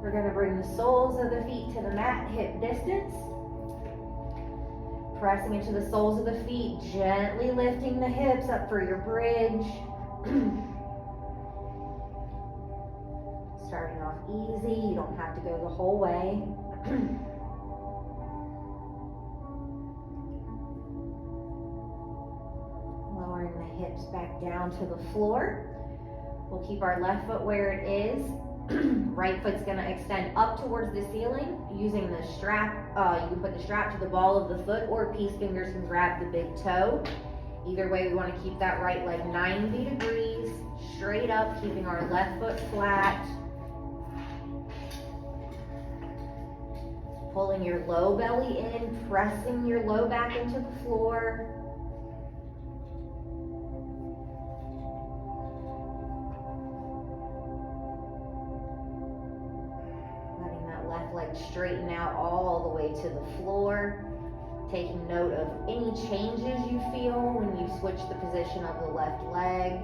We're going to bring the soles of the feet to the mat, hip distance. Pressing into the soles of the feet, gently lifting the hips up for your bridge. Starting off easy, you don't have to go the whole way. Lowering the hips back down to the floor. We'll keep our left foot where it is. Right foot's going to extend up towards the ceiling using the strap. You can put the strap to the ball of the foot, or peace fingers can grab the big toe. Either way, we want to keep that right leg 90 degrees, straight up, keeping our left foot flat. Pulling your low belly in, pressing your low back into the floor. Straighten out all the way to the floor. Taking note of any changes you feel when you switch the position of the left leg.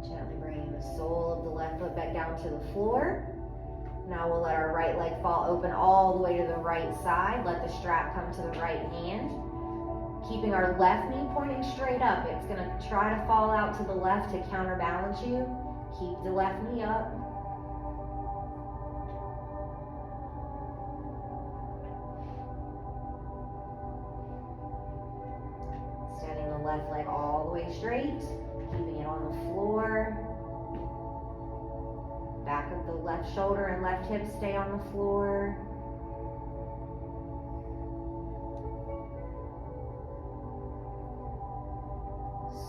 Gently bringing the sole of the left foot back down to the floor. Now we'll let our right leg fall open all the way to the right side. Let the strap come to the right hand. Keeping our left knee pointing straight up. It's going to try to fall out to the left to counterbalance you. Keep the left knee up. Standing the left leg all the way straight. Keeping it on the floor. Back of the left shoulder and left hip stay on the floor.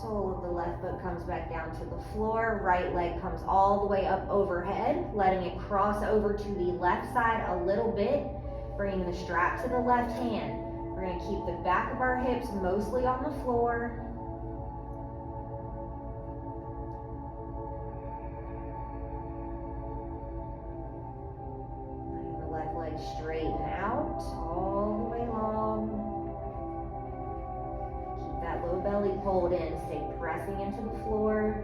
Sole of the left foot comes back down to the floor. Right leg comes all the way up overhead, letting it cross over to the left side a little bit, bringing the strap to the left hand. We're going to keep the back of our hips mostly on the floor. Straighten out all the way long. Keep that low belly pulled in. Stay pressing into the floor.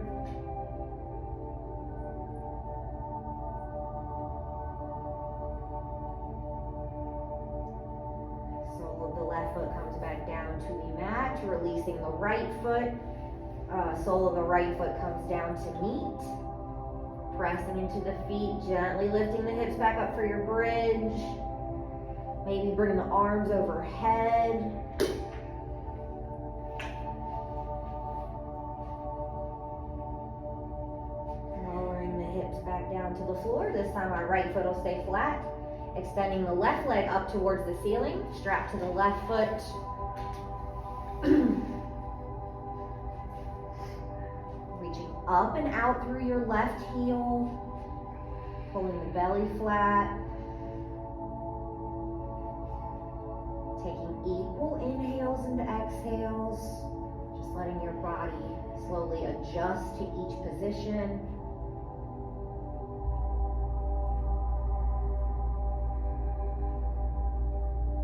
Sole of the left foot comes back down to the mat, releasing the right foot. Sole of the right foot comes down to meet. Pressing into the feet, gently lifting the hips back up for your bridge. Maybe bring the arms overhead. Lowering the hips back down to the floor. This time our right foot will stay flat. Extending the left leg up towards the ceiling. Strap to the left foot. Up and out through your left heel, pulling the belly flat, taking equal inhales and exhales, just letting your body slowly adjust to each position.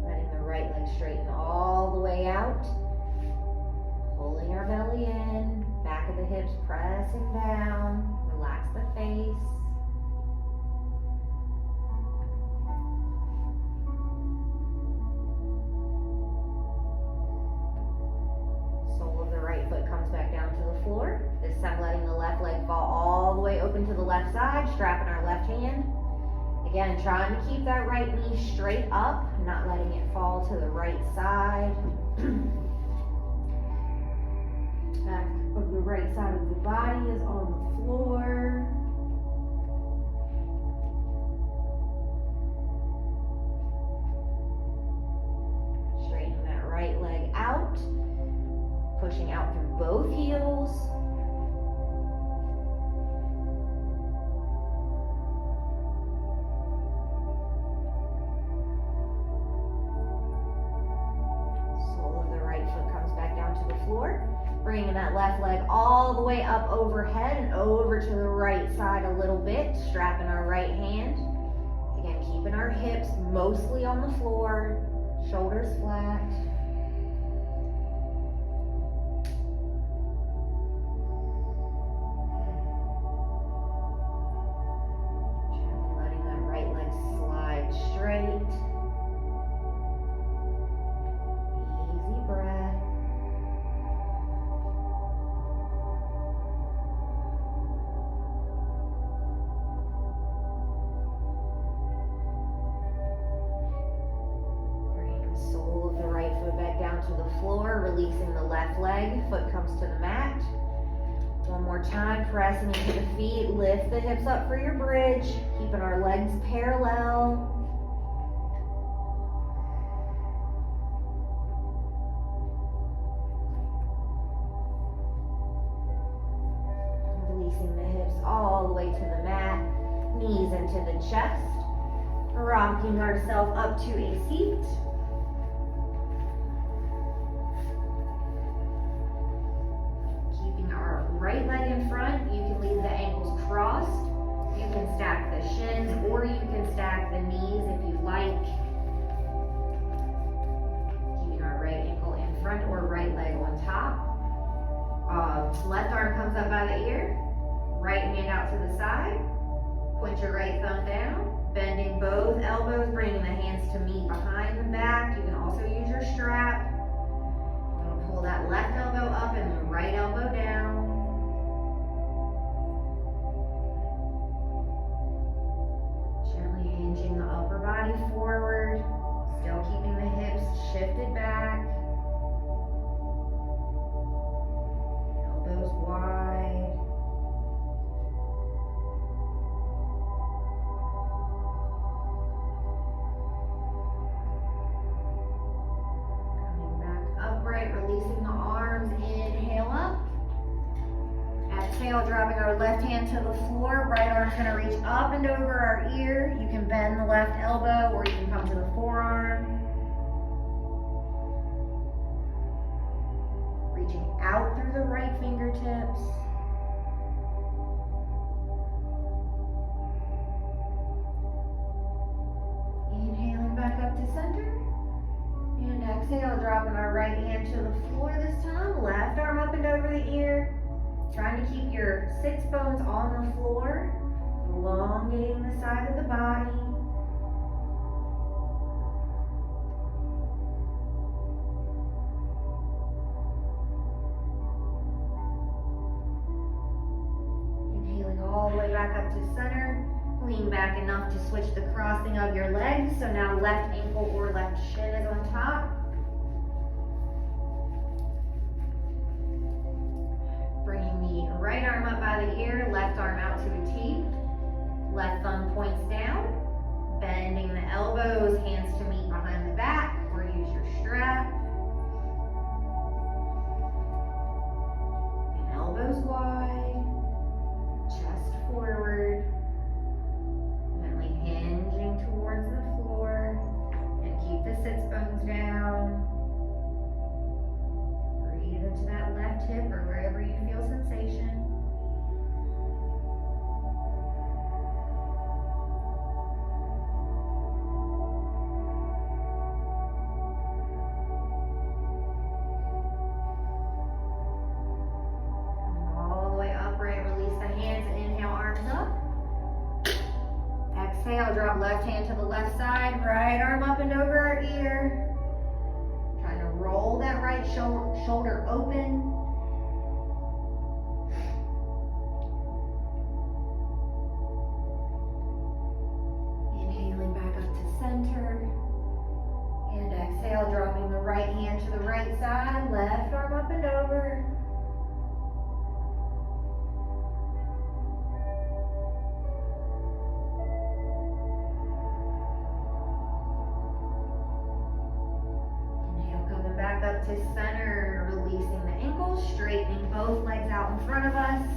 Letting the right leg straighten all the way out, pulling our belly in. Back of the hips pressing down. Relax the face. Sole of the right foot comes back down to the floor. This time letting the left leg fall all the way open to the left side, strapping our left hand. Again, trying to keep that right knee straight up, not letting it fall to the right side. Back of the right side of the body is on the floor. Straighten that right leg out, pushing out through both heels. Sole of the right foot comes back down to the floor. Bringing that left leg all the way up overhead and over to the right side a little bit, strapping our right hand. Again, keeping our hips mostly on the floor, Shoulders flat. Gently letting that right leg slide straight. Easy breath. To the floor, releasing the left leg, foot comes to the mat. One more time, pressing into the feet, lift the hips up for your bridge, keeping our legs parallel. Releasing the hips all the way to the mat, knees into the chest, rocking ourselves up to a seat. Right leg in front, you can leave the ankles crossed. You can stack the shins or you can stack the knees if you like. Keeping our right ankle in front or right leg on top. Left arm comes up by the ear. Right hand out to the side. Point your right thumb down. Bending both elbows, bringing the hands to meet behind the back. You can also use your strap. I'm going to pull that left elbow up and the right elbow down. Hinging the upper body forward, still keeping the hips shifted back. Elbows wide. Coming back upright, releasing the arms, inhale up. Exhale, dropping our left hand to the floor. Right arm's going to reach up and over our ear. You can bend the left elbow or you can come to the forearm. Reaching out through the right fingertips. Inhaling back up to center. And exhale, dropping our right hand to the floor this time. Left arm up and over the ear. Trying to keep your sits bones on the floor, elongating the side of the body. Inhaling all the way back up to center. Lean back enough to switch the crossing of your legs. So now left ankle or left shin is on top. Bringing the right arm up by the ear, left arm out to a T. Left thumb points down. Bending the elbows, hands to meet behind the back, or use your strap. And elbows wide, chest forward. Gently hinging towards the floor. And keep the sits bones down. Breathe into that left hip or wherever you feel sensation. Coming all the way upright, release the hands, inhale, arms up. Exhale, drop left hand to the left side, right arm up and over our ear. Trying to roll that right shoulder open. Inhaling back up to center. And exhale, dropping the right hand to the right side, left arm up and over. Back up to center, releasing the ankles, straightening both legs out in front of us.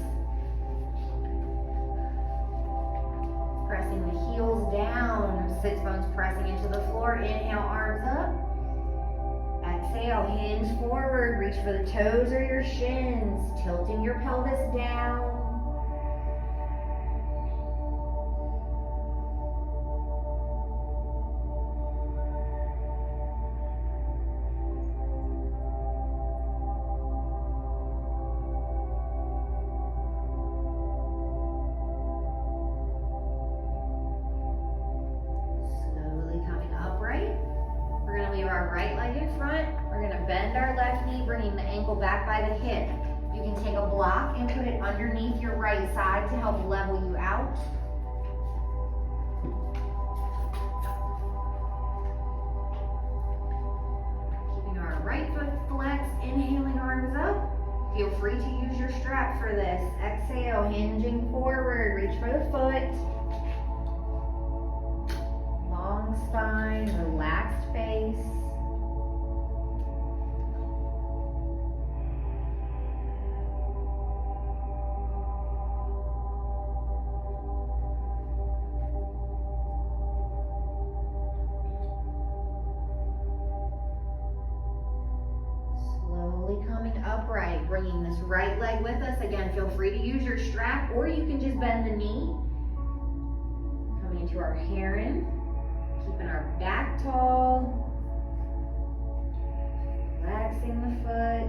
Pressing the heels down, sits bones pressing into the floor. Inhale, arms up. Exhale, hinge forward, reach for the toes or your shins, tilting your pelvis down. bend our left knee, bringing the ankle back by the hip. You can take a block and put it underneath your right side to help level you out. Keeping our right foot flexed, inhaling arms up. Feel free to use your strap for this. Exhale, hinging forward, reach for the foot. Long spine, relaxed face. Upright, bringing this right leg with us. Again, feel free to use your strap, or you can just bend the knee. Coming into our heron, keeping our back tall, relaxing the foot.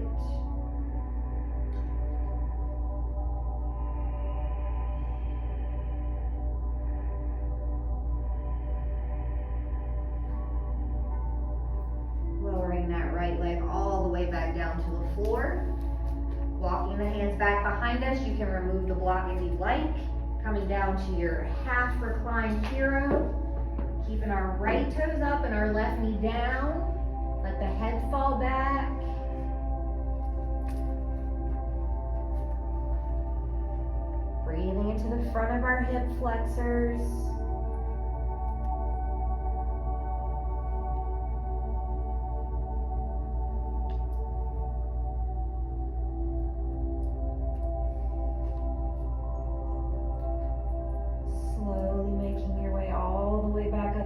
Lowering that right leg all the way back down to the floor. Walking the hands back behind us. You can remove the block if you'd like. Coming down to your half reclined hero. Keeping our right toes up and our left knee down. Let the head fall back. Breathing into the front of our hip flexors.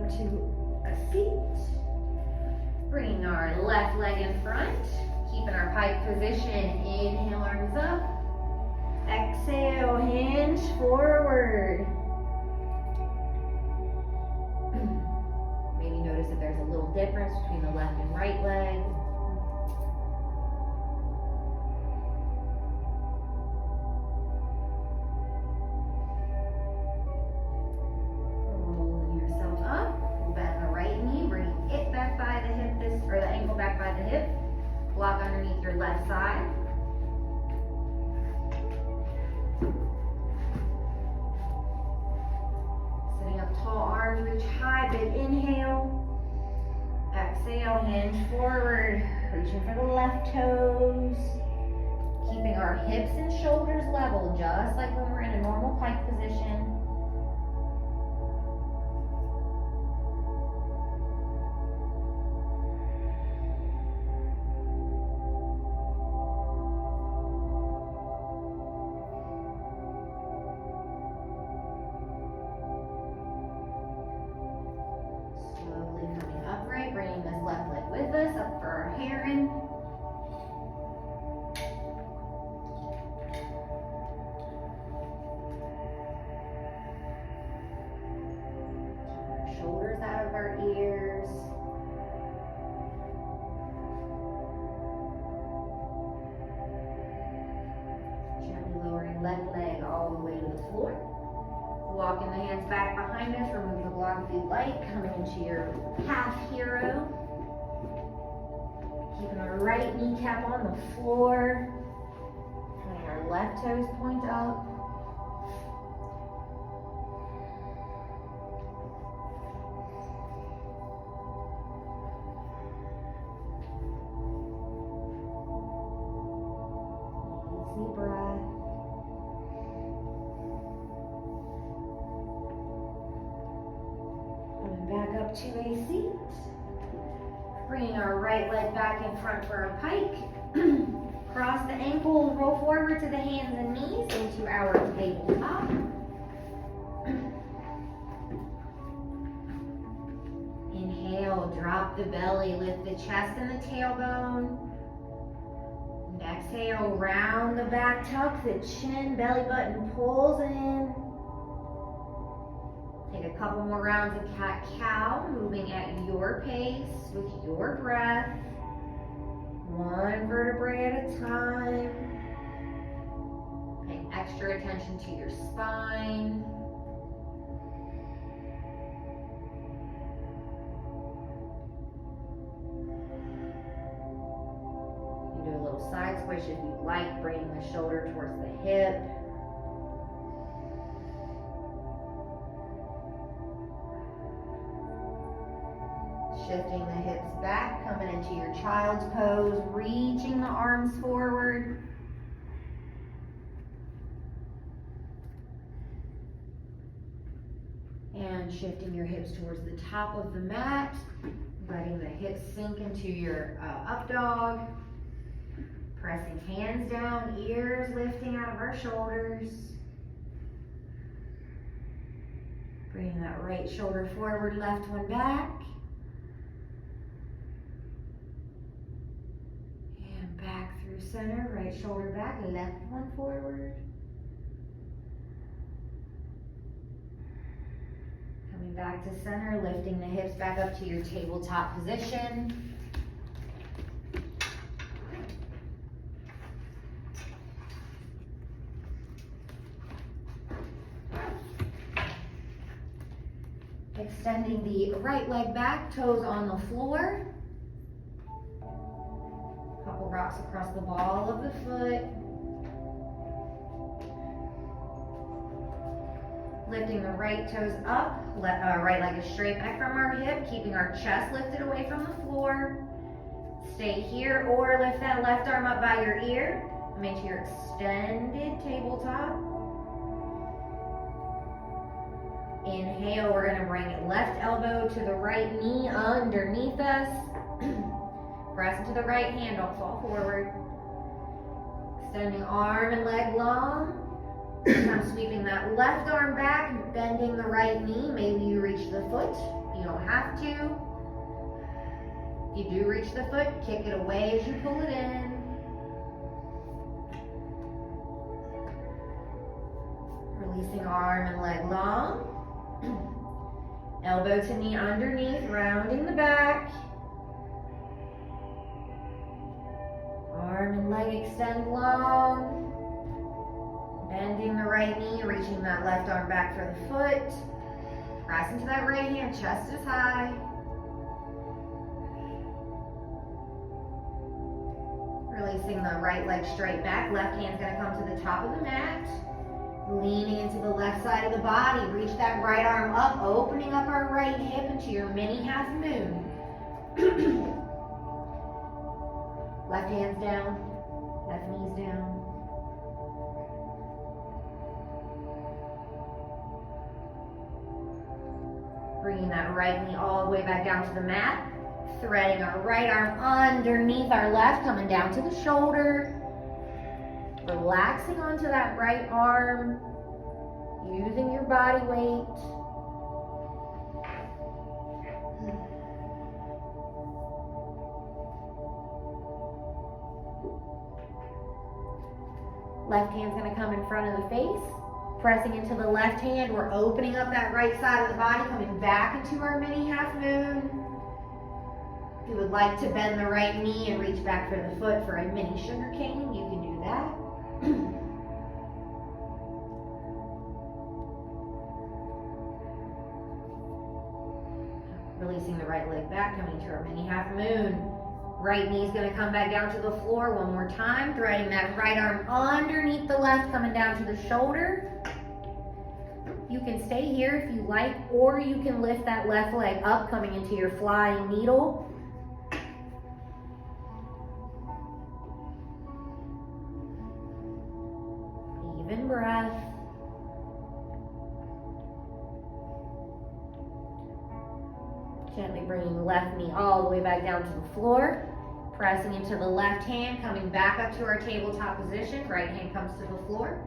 To a seat. Bringing our left leg in front, keeping our pike position. Inhale, arms up. Exhale, hinge forward. Maybe notice if there's a little difference between the left and right leg. Block underneath your left side. Sitting up tall, arms reach high, big inhale. Exhale, hinge forward, reaching for the left toes. Keeping our hips and shoulders level, just like when we're in a normal pike position. Bringing this left leg with us up for our heron. Shoulders out of our ears. Gently lowering left leg all the way to the floor. Walking the hands back behind us, remove the block if you'd like, coming into your half hero. Keeping our right kneecap on the floor. Letting our left toes point up. Easy breath. Back up to a seat. Bringing our right leg back in front for a pike. Cross the ankles, roll forward to the hands and knees into our tabletop. Inhale, drop the belly, lift the chest and the tailbone. And exhale, round the back, tuck the chin, belly button pulls in. Take a couple more rounds of cat-cow, moving at your pace with your breath. One vertebrae at a time. Paying extra attention to your spine. side squish if you like, bringing the shoulder towards the hip. Shifting the hips back, coming into your child's pose, reaching the arms forward. And shifting your hips towards the top of the mat, letting the hips sink into your up dog. Pressing hands down, ears lifting out of our shoulders. Bringing that right shoulder forward, left one back. And back through center, right shoulder back, left one forward. Coming back to center, lifting the hips back up to your tabletop position. Extending the right leg back, toes on the floor. Couple rocks across the ball of the foot. Lifting the right toes up, right leg is straight back from our hip, keeping our chest lifted away from the floor. Stay here or lift that left arm up by your ear. Come into your extended tabletop. Inhale, we're going to bring left elbow to the right knee underneath us. Press into the right hand, don't fall forward. Extending arm and leg long. I'm sweeping that left arm back, bending the right knee. Maybe you reach the foot. You don't have to. If you do reach the foot, kick it away as you pull it in. Releasing arm and leg long. Elbow to knee underneath, rounding the back. Arm and leg extend long. Bending the right knee, reaching that left arm back for the foot. Press into that right hand, chest is high. Releasing the right leg straight back. Left hand's gonna come to the top of the mat. Leaning into the left side of the body. Reach that right arm up, opening up our right hip into your mini half moon. Left hand's down, left knee's down. Bringing that right knee all the way back down to the mat. Threading our right arm underneath our left, coming down to the shoulder. Relaxing onto that right arm, using your body weight. Left hand's going to come in front of the face. Pressing into the left hand, we're opening up that right side of the body, coming back into our mini half moon. If you would like to bend the right knee and reach back for the foot for a mini sugar cane, you can do that. Releasing the right leg back, coming to our mini half moon. Right knee's gonna come back down to the floor one more time, threading that right arm underneath the left, coming down to the shoulder. You can stay here if you like, or you can lift that left leg up, coming into your flying needle. Even breath. Gently bringing the left knee all the way back down to the floor. Pressing into the left hand, coming back up to our tabletop position. Right hand comes to the floor.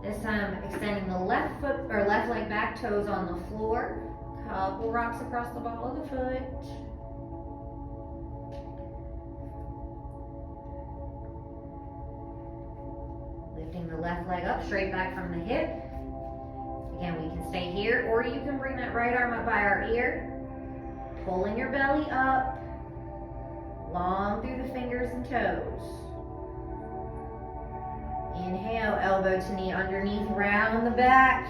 This time, extending the left foot or left leg back, toes on the floor. Couple rocks across the ball of the foot. Lifting the left leg up, straight back from the hip. Again, we can stay here, or you can bring that right arm up by our ear. Pulling your belly up, long through the fingers and toes. Inhale, elbow to knee underneath, round the back.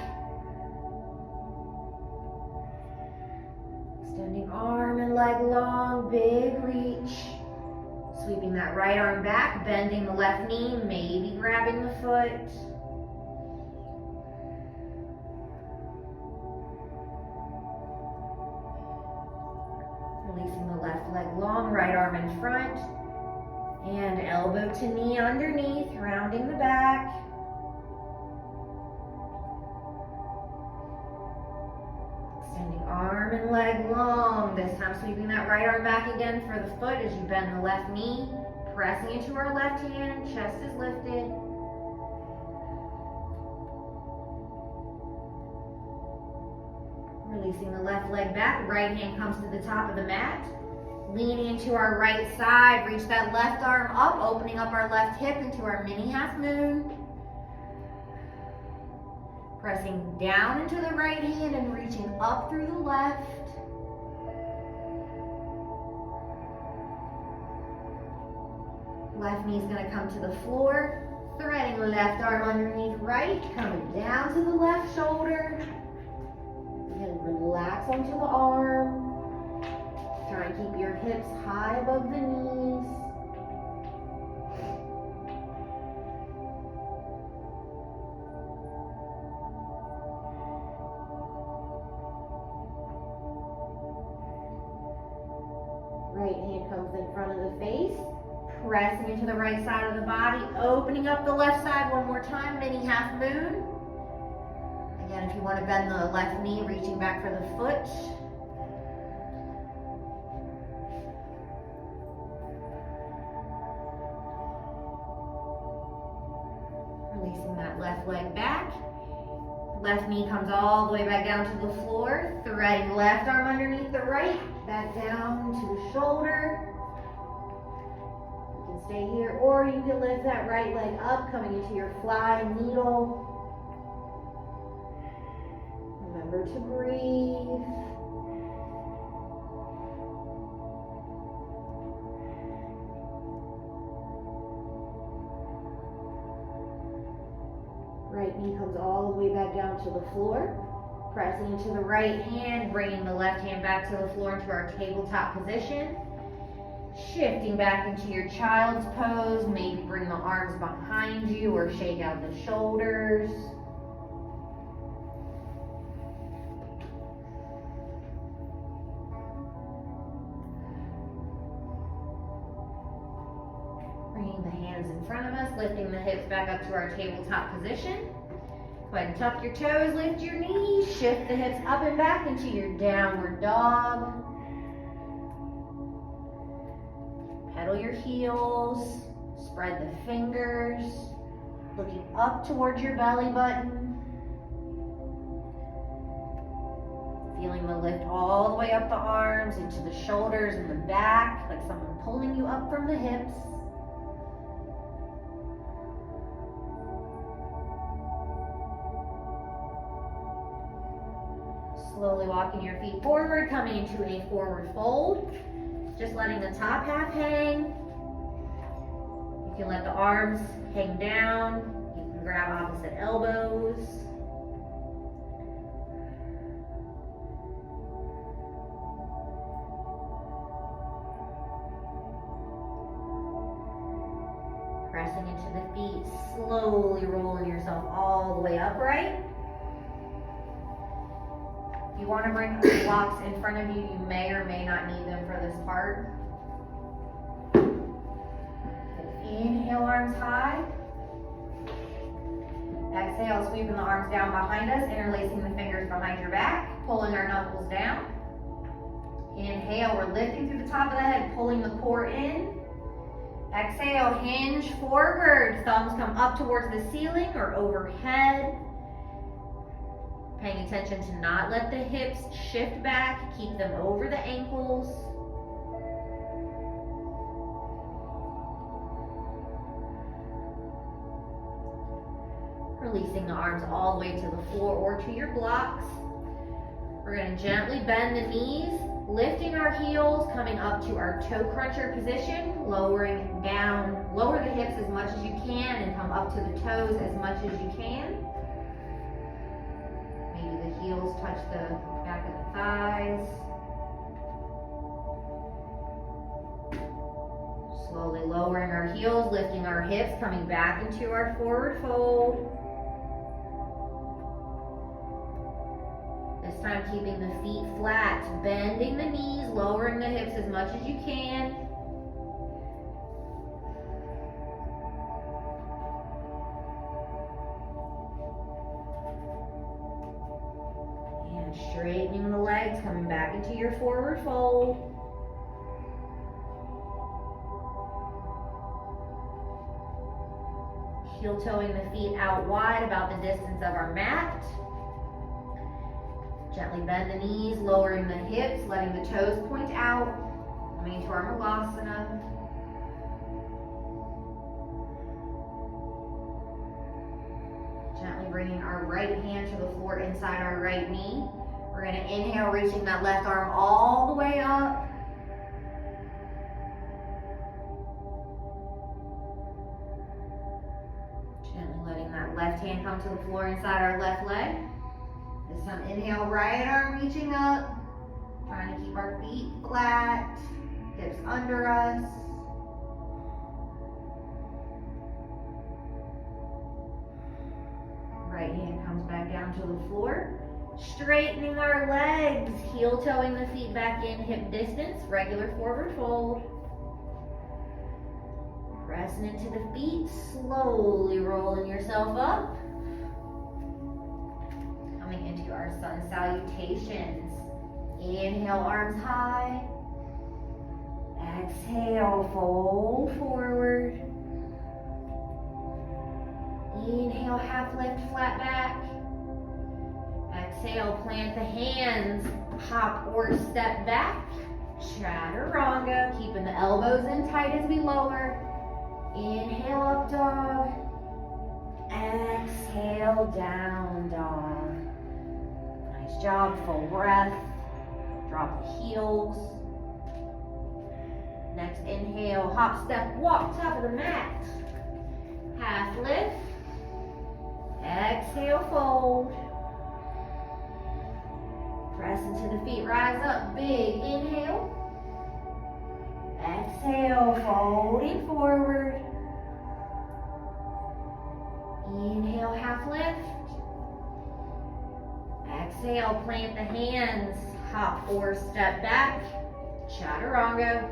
Extending arm and leg long, big reach. Sweeping that right arm back, bending the left knee, maybe grabbing the foot. Releasing the left leg long, right arm in front. And elbow to knee underneath, rounding the back. Extending arm and leg long. This time sweeping that right arm back again for the foot as you bend the left knee. Pressing into our left hand, chest is lifted. Releasing the left leg back, right hand comes to the top of the mat. Leaning into our right side, reach that left arm up, opening up our left hip into our mini half moon. Pressing down into the right hand and reaching up through the left. Left knee is going to come to the floor. Threading the left arm underneath right, coming down to the left shoulder. And relax onto the arm. Try and keep your hips high above the knees. Right hand comes in front of the face. Pressing into the right side of the body. Opening up the left side one more time. Mini half moon. Again, if you want to bend the left knee, reaching back for the foot. Releasing that left leg back. Left knee comes all the way back down to the floor. Threading left arm underneath the right. Back down to the shoulder. You can stay here, or you can lift that right leg up, coming into your flying needle. Remember to breathe. Right knee comes all the way back down to the floor. Pressing into the right hand, bringing the left hand back to the floor into our tabletop position. Shifting back into your child's pose. Maybe bring the arms behind you or shake out the shoulders. Bringing the hands in front of us, lifting the hips back up to our tabletop position. Go ahead and tuck your toes, lift your knees, shift the hips up and back into your downward dog. Pedal your heels, spread the fingers, looking up towards your belly button. Feeling the lift all the way up the arms, into the shoulders and the back, like someone pulling you up from the hips. Slowly walking your feet forward, coming into a forward fold. Just letting the top half hang. You can let the arms hang down. You can grab opposite elbows. Pressing into the feet, slowly rolling yourself all the way upright. If you want to bring the blocks in front of you, you may or may not need them for this part. Inhale, arms high. Exhale, sweeping the arms down behind us, interlacing the fingers behind your back, pulling our knuckles down. Inhale, we're lifting through the top of the head, pulling the core in. Exhale, hinge forward. Thumbs come up towards the ceiling or overhead. Paying attention to not let the hips shift back, keep them over the ankles. Releasing the arms all the way to the floor or to your blocks. We're going to gently bend the knees, lifting our heels, coming up to our toe cruncher position, lowering down, lower the hips as much as you can and come up to the toes as much as you can. Maybe the heels touch the back of the thighs. Slowly lowering our heels, lifting our hips, coming back into our forward fold. This time keeping the feet flat, bending the knees, lowering the hips as much as you can. And straightening the legs, coming back into your forward fold. Heel toeing the feet out wide, about the distance of our mat. Gently bend the knees, lowering the hips, letting the toes point out. Coming into our Malasana. Gently bringing our right hand to the floor inside our right knee. We're going to inhale, reaching that left arm all the way up. Gently letting that left hand come to the floor inside our left leg. This time, inhale, right arm reaching up. Trying to keep our feet flat, hips under us. Right hand comes back down to the floor. Straightening our legs, heel toeing the feet back in hip distance, regular forward fold. Pressing into the feet, slowly rolling yourself up. Coming into our sun salutations. Inhale, arms high. Exhale, fold forward. Inhale, half lift, flat back. Exhale, plant the hands, hop or step back. Chaturanga, keeping the elbows in tight as we lower. Inhale, up dog. Exhale, down dog. Nice job, full breath. Drop the heels. Next inhale, hop, step, walk, top of the mat. Half lift. Exhale, fold. Press into the feet, rise up, big inhale. Exhale, folding forward. Inhale, half lift. Exhale, plant the hands, hop or step back. Chaturanga.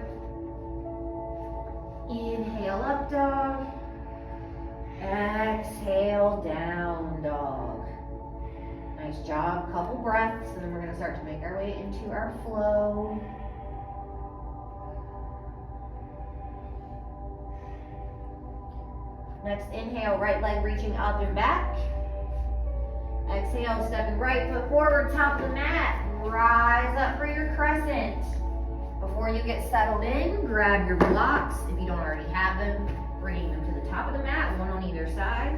Inhale, up dog. Exhale, down dog. Nice job, couple breaths, and then we're going to start to make our way into our flow. Next inhale, right leg reaching up and back. Exhale, stepping right foot forward, top of the mat. Rise up for your crescent. Before you get settled in, grab your blocks, if you don't already have them, bringing them to the top of the mat, one on either side.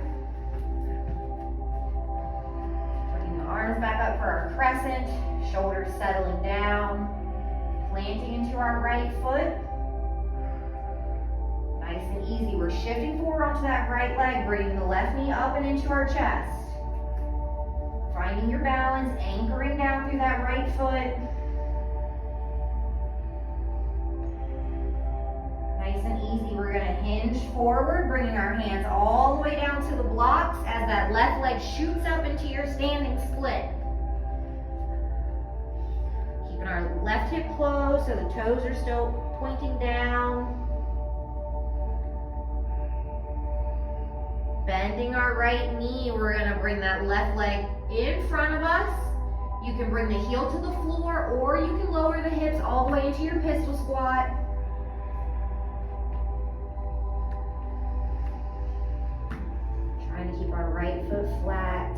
Bringing the arms back up for our crescent, shoulders settling down, planting into our right foot. Nice and easy, we're shifting forward onto that right leg, bringing the left knee up and into our chest. Finding your balance, anchoring down through that right foot. Nice and easy, we're going to hinge forward, bringing our hands all the way down to the blocks as that left leg shoots up into your standing split. Keeping our left hip closed so the toes are still pointing down. Bending our right knee, we're going to bring that left leg in front of us. You can bring the heel to the floor, or you can lower the hips all the way into your pistol squat. Trying to keep our right foot flat.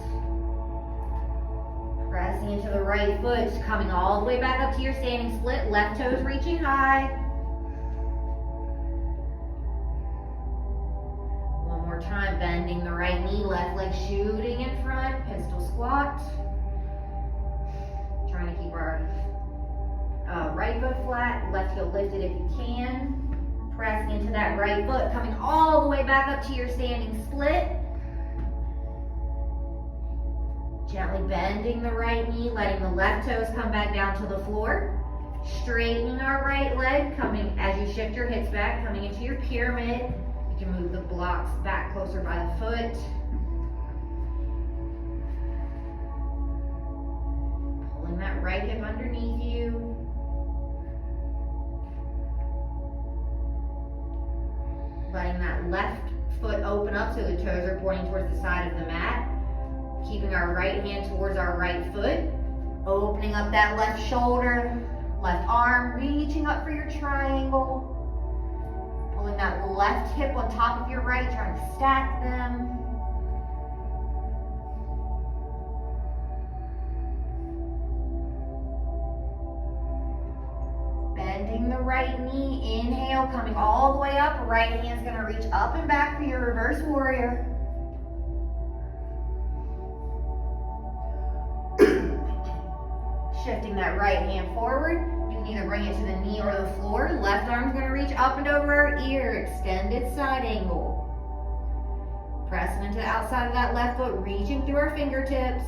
Pressing into the right foot, just coming all the way back up to your standing split. Left toes reaching high. Time, bending the right knee, left leg shooting in front, pistol squat. Trying to keep our right foot flat, left heel lifted if you can. Pressing into that right foot, coming all the way back up to your standing split. Gently bending the right knee, letting the left toes come back down to the floor. Straightening our right leg, coming as you shift your hips back, coming into your pyramid. You can move the blocks back closer by the foot. Pulling that right hip underneath you. Letting that left foot open up so the toes are pointing towards the side of the mat. Keeping our right hand towards our right foot. Opening up that left shoulder, left arm, reaching up for your triangle. Pulling that left hip on top of your right, trying to stack them. Bending the right knee, inhale, coming all the way up. Right hand's gonna reach up and back for your reverse warrior. Shifting that right hand forward. You can either bring it to the knee or the floor. Left arm's gonna reach up and over our ear, extended side angle. Pressing into the outside of that left foot, reaching through our fingertips.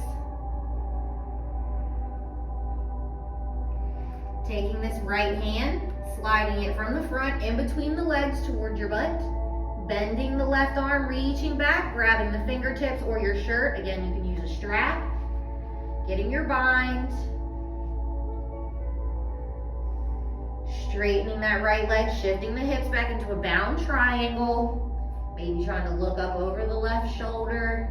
Taking this right hand, sliding it from the front in between the legs towards your butt. Bending the left arm, reaching back, grabbing the fingertips or your shirt. Again, you can use a strap. Getting your bind. Straightening that right leg, shifting the hips back into a bound triangle. Maybe trying to look up over the left shoulder.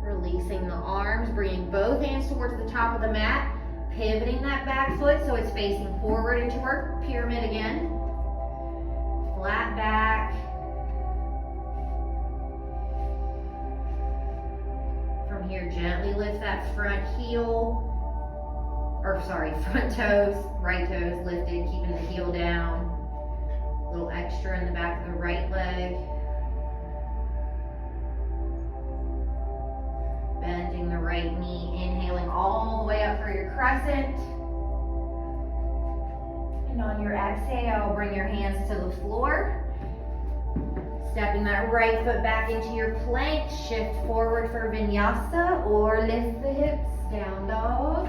Releasing the arms, bringing both hands towards the top of the mat. Pivoting that back foot so it's facing forward into our pyramid again. Flat back. From here, gently lift that front heel, front toes, right toes lifted, keeping the heel down. A little extra in the back of the right leg. Bending the right knee, inhaling all the way up for your crescent. And on your exhale, bring your hands to the floor. Stepping that right foot back into your plank, shift forward for Vinyasa or lift the hips, down dog.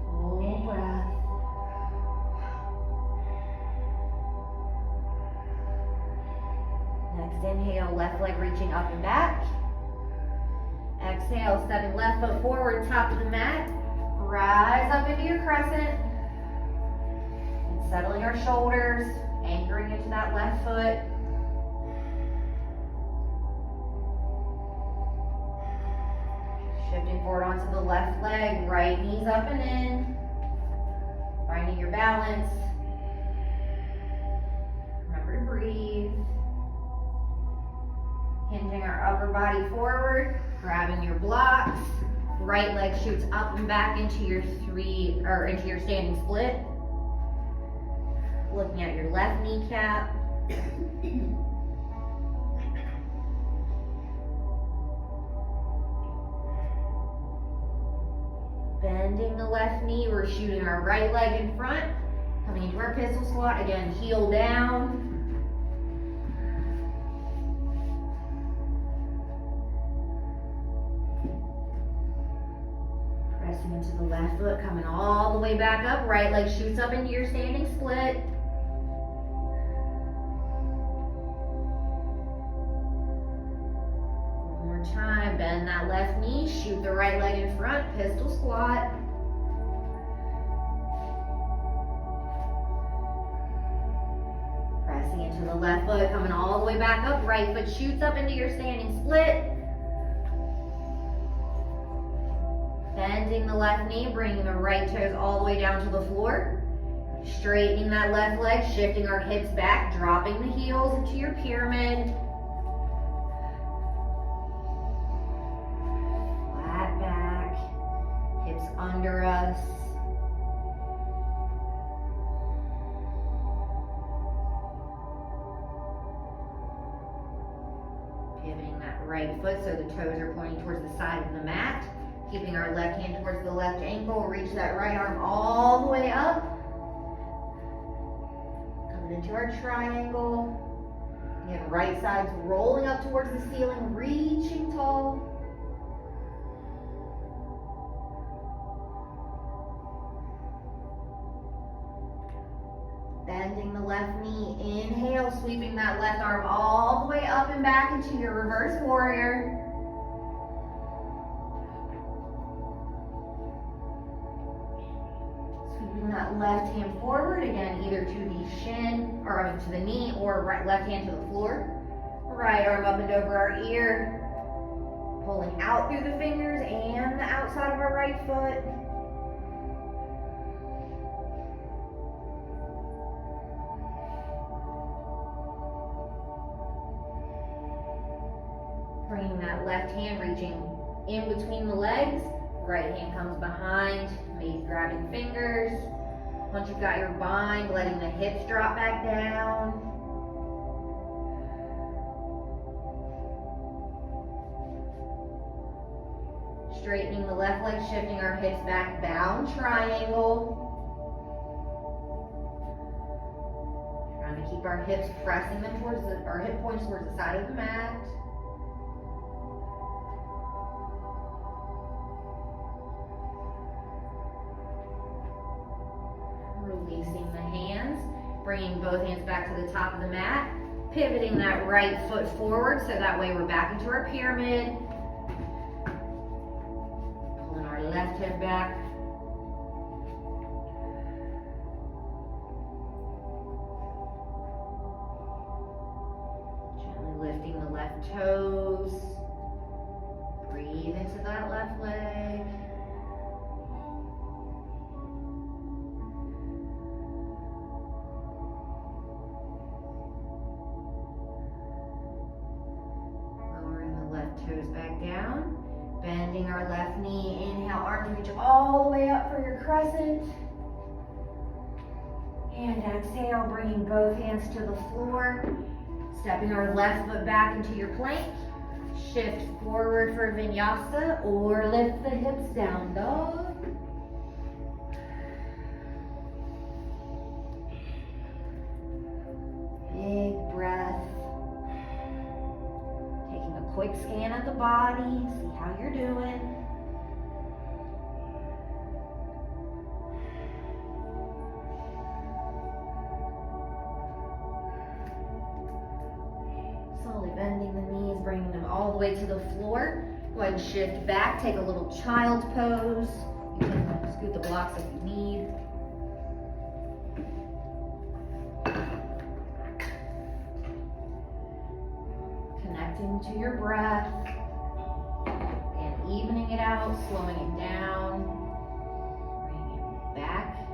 Full breath. Next inhale, left leg reaching up and back. Exhale, stepping left foot forward, top of the mat. Rise up into your crescent. Settling our shoulders, anchoring into that left foot. Shifting forward onto the left leg, right knees up and in. Finding your balance. Remember to breathe. Hinging our upper body forward, grabbing your blocks. Right leg shoots up and back into your standing split. Looking at your left kneecap. Bending the left knee, we're shooting our right leg in front. Coming into our pistol squat, again, heel down. Pressing into the left foot, coming all the way back up. Right leg shoots up into your standing split. Time, bend that left knee, shoot the right leg in front, pistol squat. Pressing into the left foot, coming all the way back up, right foot shoots up into your standing split. Bending the left knee, bringing the right toes all the way down to the floor. Straightening that left leg, shifting our hips back, dropping the heels into your pyramid. Under us. Pivoting that right foot so the toes are pointing towards the side of the mat. Keeping our left hand towards the left ankle. Reach that right arm all the way up. Coming into our triangle. Again, right side's rolling up towards the ceiling, reaching tall. Bending the left knee, inhale, sweeping that left arm all the way up and back into your reverse warrior. Sweeping that left hand forward, again, either to the shin, or to the knee, or left hand to the floor. Right arm up and over our ear, pulling out through the fingers and the outside of our right foot. Bringing that left hand, reaching in between the legs. Right hand comes behind, maybe grabbing fingers. Once you've got your bind, letting the hips drop back down. Straightening the left leg, shifting our hips back, bound triangle. Trying to keep our hips pressing them towards our hip points towards the side of the mat. Releasing the hands, bringing both hands back to the top of the mat, pivoting that right foot forward so that way we're back into our pyramid. Pulling our left hip back. Gently lifting the left toes. Breathe into that left leg. Toes back down, bending our left knee, inhale, arms reach all the way up for your crescent, and exhale, bringing both hands to the floor, stepping our left foot back into your plank, shift forward for Vinyasa, or lift the hips down, dog. Big breath. Quick scan of the body, see how you're doing. Slowly bending the knees, bringing them all the way to the floor. Go ahead and shift back, take a little child's pose. You can scoot the blocks if you need. Connecting to your breath and evening it out, slowing it down, bringing it back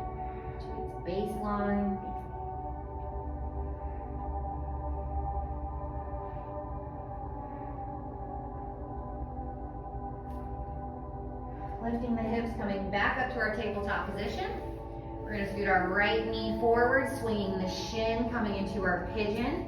to its baseline. Lifting the hips, coming back up to our tabletop position. We're going to scoot our right knee forward, swinging the shin, coming into our pigeon.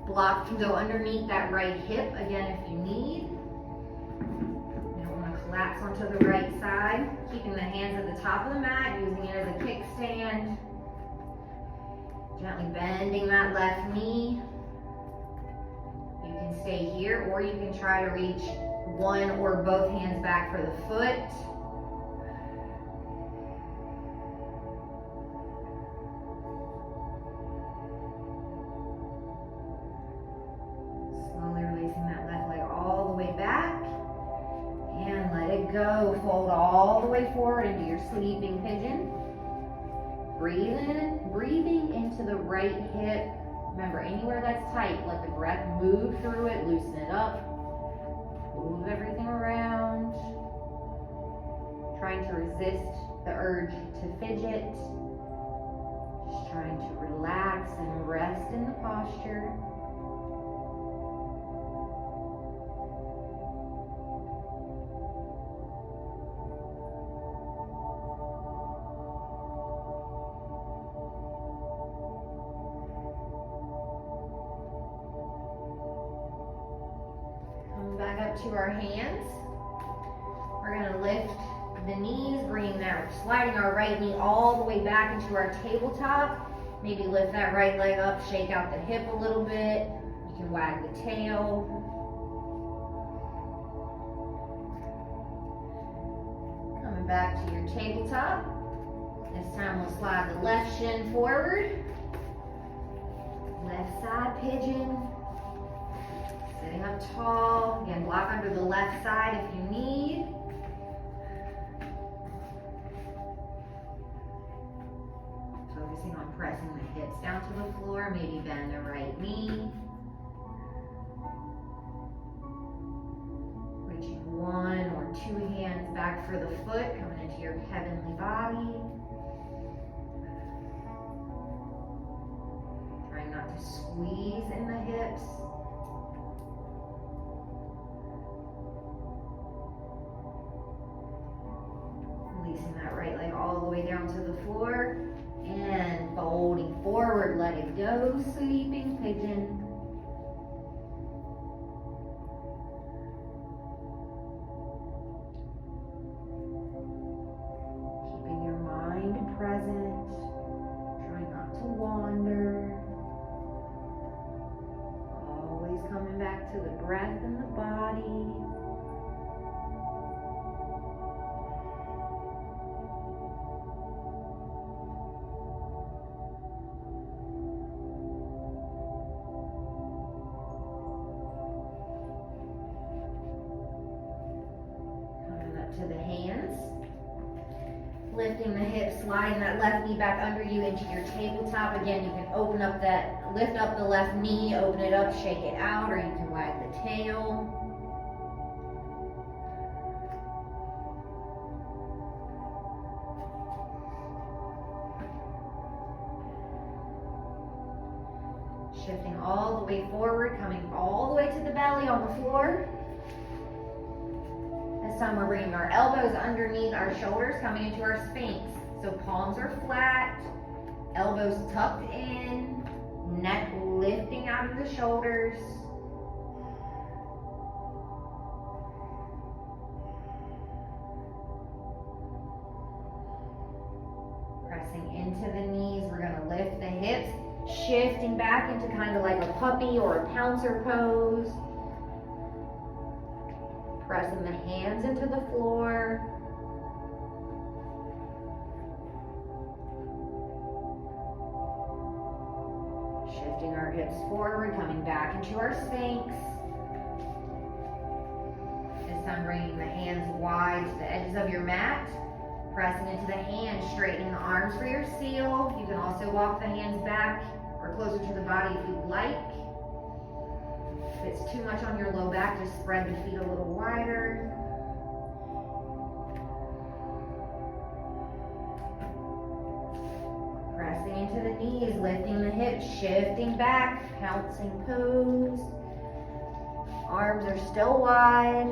Block can go underneath that right hip, again, if you need. You don't want to collapse onto the right side. Keeping the hands at the top of the mat, using it as a kickstand. Gently bending that left knee. You can stay here, or you can try to reach one or both hands back for the foot. Go, fold all the way forward into your sleeping pigeon. Breathing into the right hip. Remember, anywhere that's tight, let the breath move through it, loosen it up. Move everything around. Trying to resist the urge to fidget. Just trying to relax and rest in the posture. To our hands. We're going to lift the knees, sliding our right knee all the way back into our tabletop, Maybe lift that right leg up, shake out the hip a little bit. You can wag the tail. Coming back to your tabletop. This time we'll slide the left shin forward. Left side pigeon. Sitting up tall. Again, block under the left side if you need. Focusing on pressing the hips down to the floor. Maybe bend the right knee. Reaching one or two hands back for the foot, coming into your heavenly body. Trying not to squeeze in the hips. Releasing that right leg all the way down to the floor. And folding forward, let it go, sleeping pigeon. Keeping your mind present, trying not to wander. Always coming back to the breath and the body. To the hands, lifting the hips, sliding that left knee back under you into your tabletop. Again, you can open up that, lift up the left knee, open it up, shake it out, or you can wag the tail. Shifting all the way forward, coming all the way to the belly on the floor. This time we're bringing our elbows underneath our shoulders, coming into our Sphinx. So palms are flat, elbows tucked in, neck lifting out of the shoulders. Pressing into the knees, we're going to lift the hips, shifting back into kind of like a puppy or a pouncer pose. Pressing the hands into the floor. Shifting our hips forward, coming back into our Sphinx. This time bringing the hands wide to the edges of your mat. Pressing into the hands, straightening the arms for your seal. You can also walk the hands back or closer to the body if you'd like. If it's too much on your low back, just spread the feet a little wider. Pressing into the knees, lifting the hips, shifting back, pouncing pose. Arms are still wide.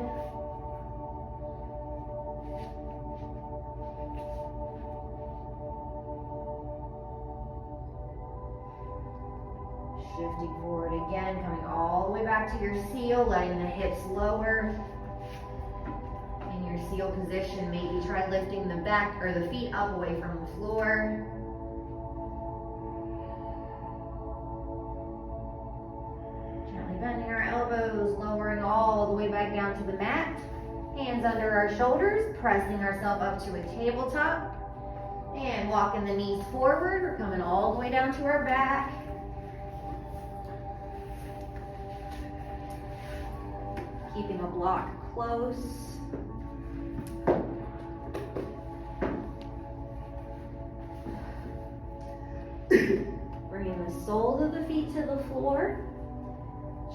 Shifting forward again, coming all the way back to your seal, letting the hips lower. In your seal position, maybe try lifting the back or the feet up away from the floor. Gently bending our elbows, lowering all the way back down to the mat. Hands under our shoulders, pressing ourselves up to a tabletop. And walking the knees forward, we're coming all the way down to our back. Keeping a block close. Bringing the soles of the feet to the floor.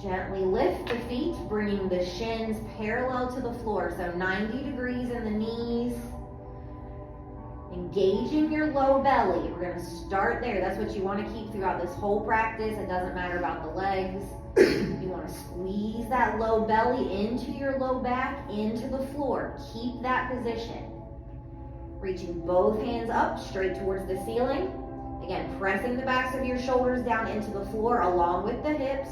Gently lift the feet, bringing the shins parallel to the floor. So 90 degrees in the knees. Engaging your low belly. We're going to start there. That's what you want to keep throughout this whole practice. It doesn't matter about the legs. You want to squeeze that low belly into your low back, into the floor. Keep that position. Reaching both hands up, straight towards the ceiling. Again, pressing the backs of your shoulders down into the floor along with the hips.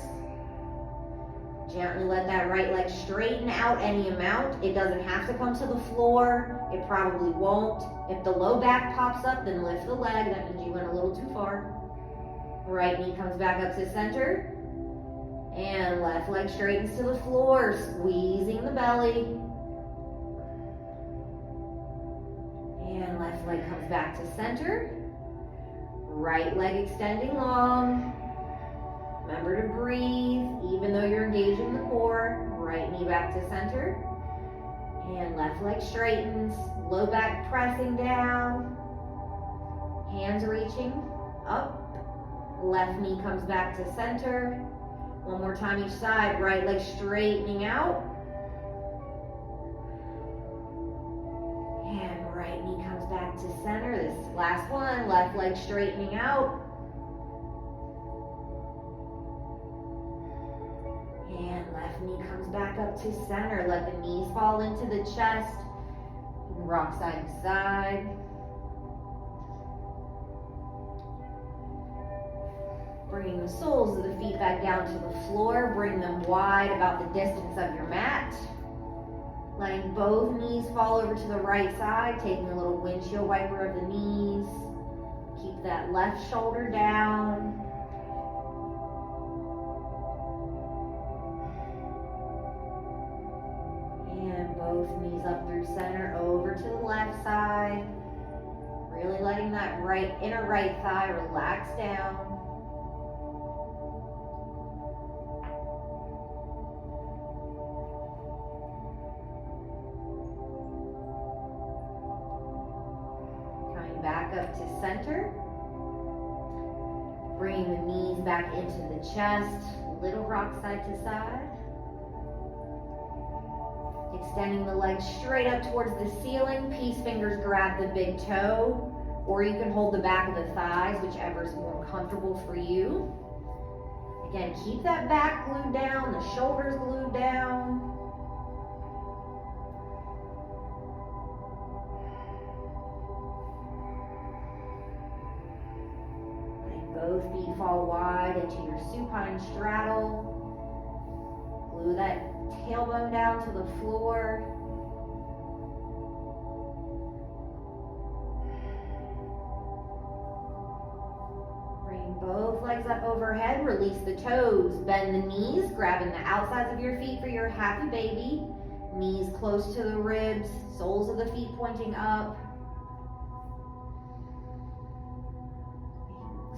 Gently let that right leg straighten out any amount. It doesn't have to come to the floor. It probably won't. If the low back pops up, then lift the leg. That means you went a little too far. Right knee comes back up to center. And left leg straightens to the floor, squeezing the belly. And left leg comes back to center. Right leg extending long. Remember to breathe, even though you're engaging the core. Right knee back to center. And left leg straightens. Low back pressing down. Hands reaching up. Left knee comes back to center. One more time each side. Right leg straightening out. And right knee comes back to center. This last one. Left leg straightening out. And left knee comes back up to center. Let the knees fall into the chest. Rock side to side. Bringing the soles of the feet back down to the floor. Bring them wide, about the distance of your mat. Letting both knees fall over to the right side. Taking a little windshield wiper of the knees. Keep that left shoulder down. And both knees up through center, over to the left side. Really letting that inner right thigh relax down. Back up to center. Bringing the knees back into the chest. Little rock side to side. Extending the legs straight up towards the ceiling. Peace fingers grab the big toe. Or you can hold the back of the thighs, whichever is more comfortable for you. Again, keep that back glued down, the shoulders glued down. Both feet fall wide into your supine straddle. Glue that tailbone down to the floor. Bring both legs up overhead. Release the toes. Bend the knees, grabbing the outsides of your feet for your happy baby. Knees close to the ribs, soles of the feet pointing up.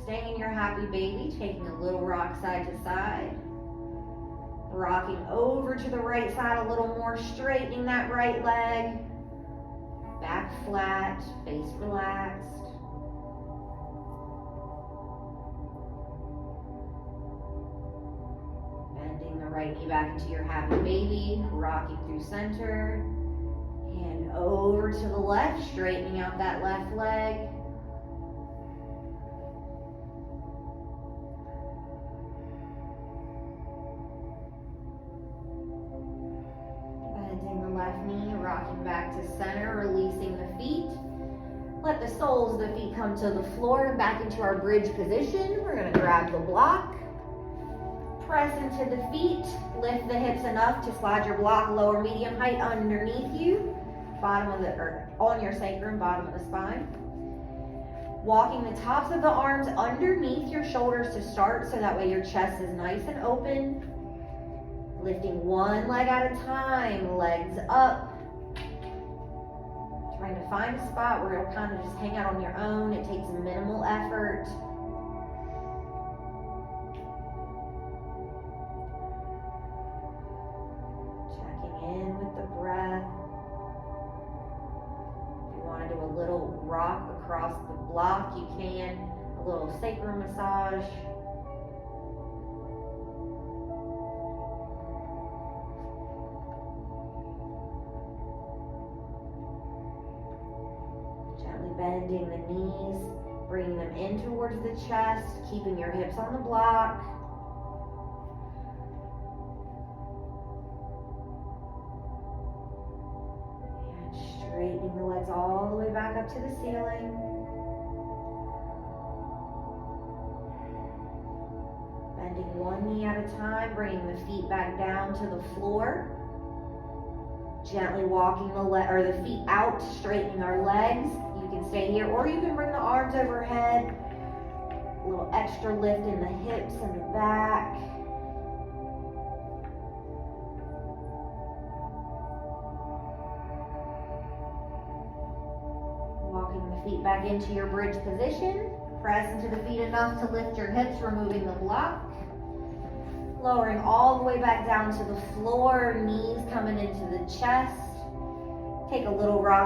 Staying in your happy baby, taking a little rock side to side. Rocking over to the right side a little more, straightening that right leg. Back flat, face relaxed. Bending the right knee back into your happy baby, rocking through center. And over to the left, straightening out that left leg. Rocking back to center, releasing the feet. Let the soles of the feet come to the floor, back into our bridge position. We're going to grab the block, press into the feet, lift the hips enough to slide your block lower medium height underneath you, on your sacrum, bottom of the spine. Walking the tops of the arms underneath your shoulders to start, so that way your chest is nice and open. Lifting one leg at a time, legs up. Trying to find a spot where it'll kind of just hang out on your own. It takes minimal effort. Checking in with the breath. If you want to do a little rock across the block, you can. A little sacrum massage. Bending the knees, bringing them in towards the chest, keeping your hips on the block. And straightening the legs all the way back up to the ceiling. Bending one knee at a time, bringing the feet back down to the floor. Gently walking the feet out, straightening our legs. You can stay here, or you can bring the arms overhead. A little extra lift in the hips and the back. Walking the feet back into your bridge position. Press into the feet enough to lift your hips, removing the block. Lowering all the way back down to the floor, knees coming into the chest. Take a little rock